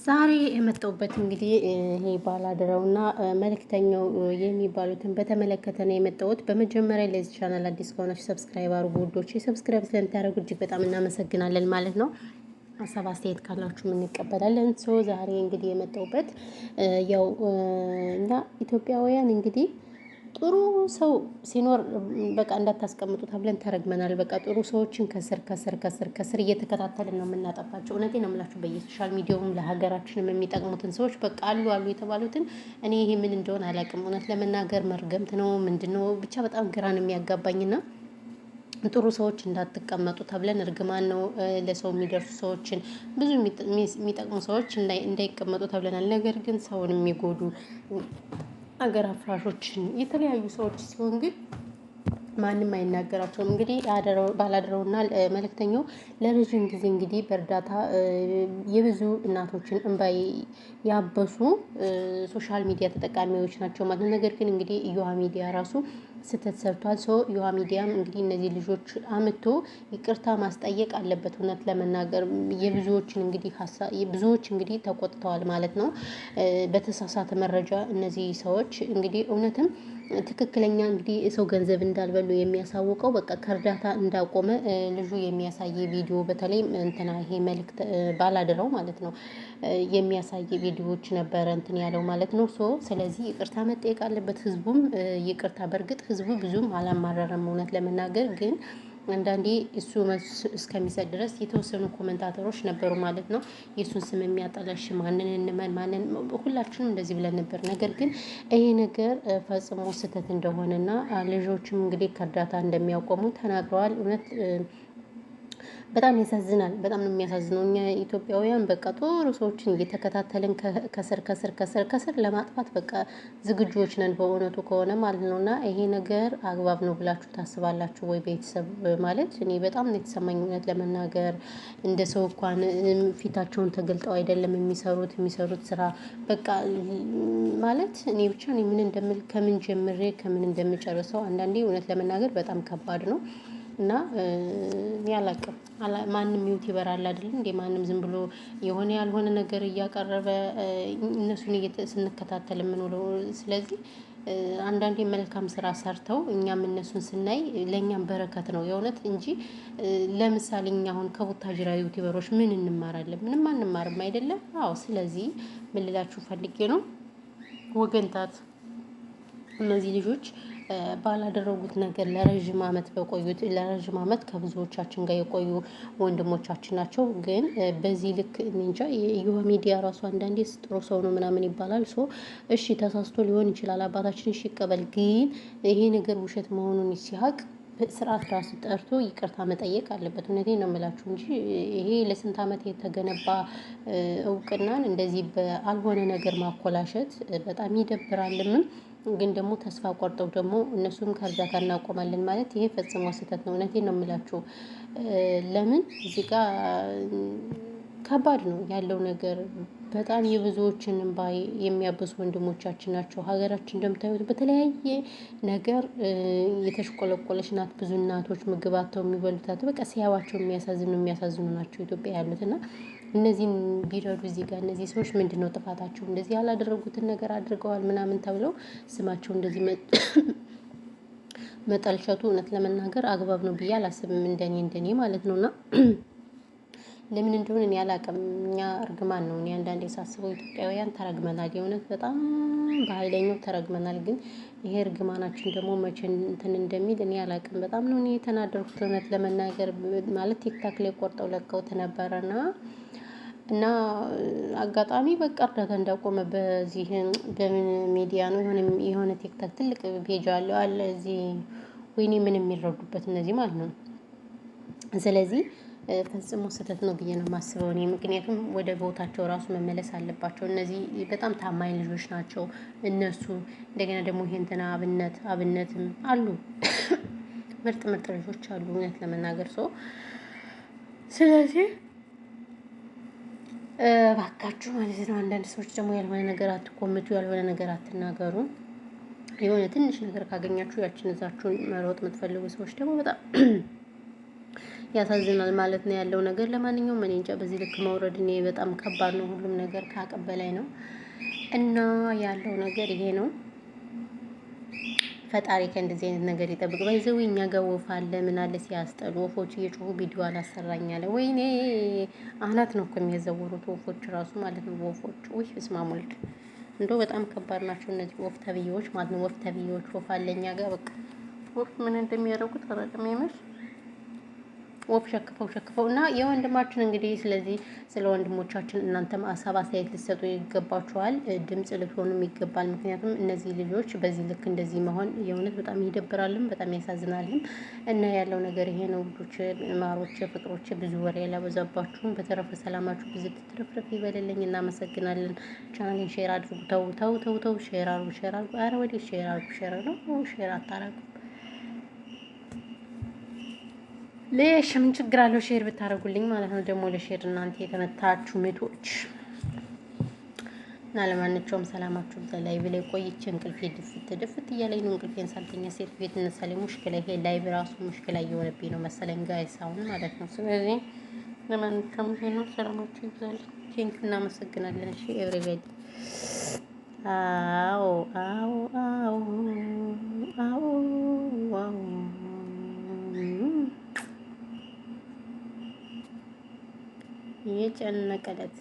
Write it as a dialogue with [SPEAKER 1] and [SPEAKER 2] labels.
[SPEAKER 1] ዛሬ የመጣሁበት እንግዲህ ይሄ ባላደራውና መልእክተኛው የሚባሉትን በተመለከተ ነው የመጣሁት። በመጀመሪያ ለዚህ ቻናል አዲስ ከሆናችሁ ሰብስክራይብ አድርጉ ውዶች። ሰብስክራይብ ስለምታደርጉ እጅግ በጣም እናመሰግናለን ማለት ነው። ሀሳብ አስተያየት ካላችሁ እንቀበላለን። ዛሬ እንግዲህ የመጣሁበት ያው እና ኢትዮጵያውያን እንግዲህ ጥሩ ሰው ሲኖር በቃ እንዳታስቀምጡ ተብለን ተረግመናል። በቃ ጥሩ ሰዎችን ከስር እየተከታተልን ነው የምናጠፋቸው። እውነቴን ነው የምላችሁ። በየሶሻል ሚዲያውም ለሀገራችንም የሚጠቅሙትን ሰዎች በቃ አሉ የተባሉትን እኔ ይሄ ምን እንደሆነ አላውቅም። እውነት ለመናገር መርገምት ነው ምንድነው ብቻ በጣም ግራ ነው የሚያጋባኝና ጥሩ ሰዎች እንዳትቀመጡ ተብለን እርግማን ነው። ለሰው የሚደርሱ ሰዎችን ብዙ የሚጠቅሙ ሰዎች እንዳይቀመጡ ተብለናል። ነገር ግን ሰውን የሚጎዱ አገር አፍራሾችን የተለያዩ ሰዎች ሲሆን ግን ማንም አይናገራቸውም። እንግዲህ ባላደራውና መልእክተኛው ለረጅም ጊዜ እንግዲህ በእርዳታ የብዙ እናቶችን እንባ ያበሱ ሶሻል ሚዲያ ተጠቃሚዎች ናቸው ማለት ነው። ነገር ግን እንግዲህ እዮሃ ሚዲያ ራሱ ስህተት ሰርቷል። እዮሃ ሚዲያም እንግዲህ እነዚህ ልጆች አምጥቶ ይቅርታ ማስጠየቅ አለበት። እውነት ለመናገር ብዙዎች እንግዲህ ተቆጥተዋል ማለት ነው። በተሳሳተ መረጃ እነዚህ ሰዎች እንግዲህ እውነትም ትክክለኛ እንግዲህ ሰው ገንዘብ እንዳልበሉ የሚያሳውቀው በቃ ከእርዳታ እንዳቆመ ልጁ የሚያሳይ ቪዲዮ በተለይ ይሄ መልእክት ባላደራው ማለት ነው የሚያሳይ ቪዲዮዎች ነበረ ያለው ማለት ነው። ስለዚህ ይቅርታ መጠየቅ አለበት ህዝቡም ይቅርታ። በእርግጥ ህዝቡ ብዙም አላማረረም እውነት ለመናገር ግን አንዳንዴ እሱ እስከሚሰጥ ድረስ የተወሰኑ ኮመንታተሮች ነበሩ ማለት ነው። የእሱን ስም የሚያጠለሽ ማንን እንመን ማንን ሁላችንም እንደዚህ ብለን ነበር። ነገር ግን ይሄ ነገር ፈጽሞ ስህተት እንደሆነና ልጆችም እንግዲህ ከእርዳታ እንደሚያቆሙ ተናግረዋል። እውነት በጣም ያሳዝናል። በጣም ነው የሚያሳዝነው። እኛ ኢትዮጵያውያን በቃ ጥሩ ሰዎችን እየተከታተልን ከስር ለማጥፋት በቃ ዝግጁዎች ነን በእውነቱ ከሆነ ማለት ነው። እና ይሄ ነገር አግባብ ነው ብላችሁ ታስባላችሁ ወይ? ቤተሰብ ማለት እኔ በጣም ነው የተሰማኝ እውነት ለመናገር። እንደ ሰው እንኳን ፊታቸውን ተገልጠው አይደለም የሚሰሩት ስራ በቃ ማለት እኔ ብቻ ምን እንደምል ከምን ጀምሬ ከምን እንደምጨርሰው አንዳንዴ እውነት ለመናገር በጣም ከባድ ነው። እና እኔ አላውቅም። ማንም ዩቲዩበር አለ አይደል እንዴ? ማንም ዝም ብሎ የሆነ ያልሆነ ነገር እያቀረበ እነሱን ስንከታተል የምንውለው። ስለዚህ አንዳንዴ መልካም ስራ ሰርተው እኛም እነሱን ስናይ ለእኛም በረከት ነው የእውነት እንጂ። ለምሳሌ እኛ አሁን ከቡታጅራ ዩቲዩበሮች ምን እንማራለን? ምንም አንማርም አይደለም። አዎ። ስለዚህ ምን ልላችሁ ፈልጌ ነው ወገንታት እነዚህ ልጆች ባላደረጉት ነገር ለረጅም አመት ከብዙዎቻችን ጋር የቆዩ ወንድሞቻችን ናቸው። ግን በዚህ ልክ እንጃ የእዮሃ ሚዲያ ራሱ አንዳንዴ ጥሩ ሰው ነው ምናምን ይባላል። እሺ ተሳስቶ ሊሆን ይችላል አባታችን እሺ ይቀበል። ግን ይሄ ነገር ውሸት መሆኑን ሲያውቅ ስርዓት ራሱ ጠርቶ ይቅርታ መጠየቅ አለበት። እውነቴን ነው የምላችሁ እንጂ ይሄ ለስንት አመት የተገነባ እውቅናን እንደዚህ በአልሆነ ነገር ማኮላሸት በጣም ይደብራልም። ግን ደግሞ ተስፋ ቆርጠው ደግሞ እነሱም ከእርዳታ እናቆማለን ማለት ይሄ ፈጽሞ ስህተት ነው። እውነቴን ነው የምላችሁ። ለምን እዚህ ጋር ከባድ ነው ያለው ነገር። በጣም የብዙዎችን እንባ የሚያብሱ ወንድሞቻችን ናቸው። ሀገራችን እንደምታዩት በተለያየ ነገር የተሽቆለቆለች ናት። ብዙ እናቶች ምግብ አጥተው የሚበሉት በቃ ሲያዩዋቸው የሚያሳዝኑ ናቸው ኢትዮጵያ ያሉት። እና እነዚህን ቢረዱ እዚህ ጋር እነዚህ ሰዎች ምንድነው ጥፋታቸው? እንደዚህ ያላደረጉትን ነገር አድርገዋል ምናምን ተብለው ስማቸው እንደዚህ መጠልሸቱ እውነት ለመናገር አግባብ ነው ብዬ አላስብም። እንደኔ ማለት ነውና ለምን እንደሆነ እኔ አላውቅም። እኛ እርግማን ነው። እኔ አንዳንዴ ሳስበው ኢትዮጵያውያን ተረግመናል። የእውነት በጣም በሃይለኛው ተረግመናል። ግን ይሄ እርግማናችን ደግሞ መቼ እንደሚል እኔ አላውቅም። በጣም ነው እኔ የተናደርኩት እውነት ለመናገር ማለት ቲክታክ ላይ ቆርጠው ለቀውት ነበረና እና አጋጣሚ በቃ እርዳታ እንዳቆመ በዚህ በምን ሚዲያ ነው የሆነ ቲክታክ ትልቅ ፔጅ አለ እዚህ ወይኔ ምን የሚረዱበት እነዚህ ማለት ነው። ስለዚህ ፈጽሞ ስህተት ነው ብዬ ነው የማስበው እኔ። ምክንያቱም ወደ ቦታቸው ራሱ መመለስ አለባቸው። እነዚህ በጣም ታማኝ ልጆች ናቸው። እነሱ እንደገና ደግሞ ይሄ አብነትም አሉ ምርጥ ልጆች አሉ እውነት ለመናገር ስለዚህ እባካችሁ ማለት ነው አንዳንድ ሰዎች ደግሞ ያልሆነ ነገር አትኮምቱ፣ ያልሆነ ነገር አትናገሩ። የሆነ ትንሽ ነገር ካገኛችሁ ያችን እዛችሁን መሮጥ የምትፈልጉ ሰዎች ደግሞ በጣም ያሳዝናል ማለት ነው ያለው ነገር። ለማንኛውም እኔ እንጃ በዚህ ልክ መውረድ እኔ በጣም ከባድ ነው። ሁሉም ነገር ከአቅም በላይ ነው እና ያለው ነገር ይሄ ነው። ፈጣሪ ከእንደዚህ አይነት ነገር ይጠብቅ። ባይዘው እኛ ጋር ወፍ አለ ምን አለ ሲያስጠሉ ወፎች እየጮሁ ቪዲዮ አላሰራኝ አለ። ወይኔ አናት ነው እኮ የሚያዘውሩት ወፎች ራሱ ማለት ነው። ወፎች ውይ በስመ አብ ወልድ እንደው በጣም ከባድ ናቸው እነዚህ ወፍ ተብዬዎች ማለት ነው። ወፍ ተብዬዎች ወፍ አለ እኛ ጋር በቃ ወፍ ምን እንደሚያደርጉት አላውቅም የምር ወፍ ሸክፈው እና የወንድማችን እንግዲህ ስለዚህ ስለ ወንድሞቻችን እናንተም ሀሳብ አስተያየት ልትሰጡ ይገባችኋል። ድምጽ ልትሆኑም ይገባል። ምክንያቱም እነዚህ ልጆች በዚህ ልክ እንደዚህ መሆን የእውነት በጣም ይደብራልም በጣም ያሳዝናልም። እና ያለው ነገር ይሄ ነው። ልጆች ማሮች፣ ፍቅሮች ብዙ ወሬ ያላበዛባችሁም። በተረፈ ሰላማችሁ ብዙ ትትረፍረፍ ይበልልኝ። እናመሰግናለን። ቻናሌን ሼር አድርጉ። ተው ሼር አድርጉ። ኧረ ወዲህ ሼር አድርጉ። ሼር ነው ሼር አታረጉ ለሽ ምን ችግር አለው ሼር ብታረጉልኝ ማለት ነው። ደግሞ ለሼር እናንተ የተመታችሁ ምቶች እና ለማንኛውም ሰላማችሁ በላይቭ ላይ ቆይቼ እንቅልፌ ድፍት እያለኝ ነው። እንቅልፌን ሳልተኛ ሴት ቤት እነሳለኝ። ሙሽኪላ ይሄ ላይቭ ራሱ ሙሽኪላ እየሆነብኝ ነው መሰለኝ ጋይስ አሁን ማለት ነው። ስለዚህ ለማንኛውም ይሄ ነው። ሰላማችሁ ይብዛል። ቴንክ እናመሰግናለን። እሺ ኤቭሪባዲ አዎ አዎ አዎ አዎ አዎ የጨነቀለት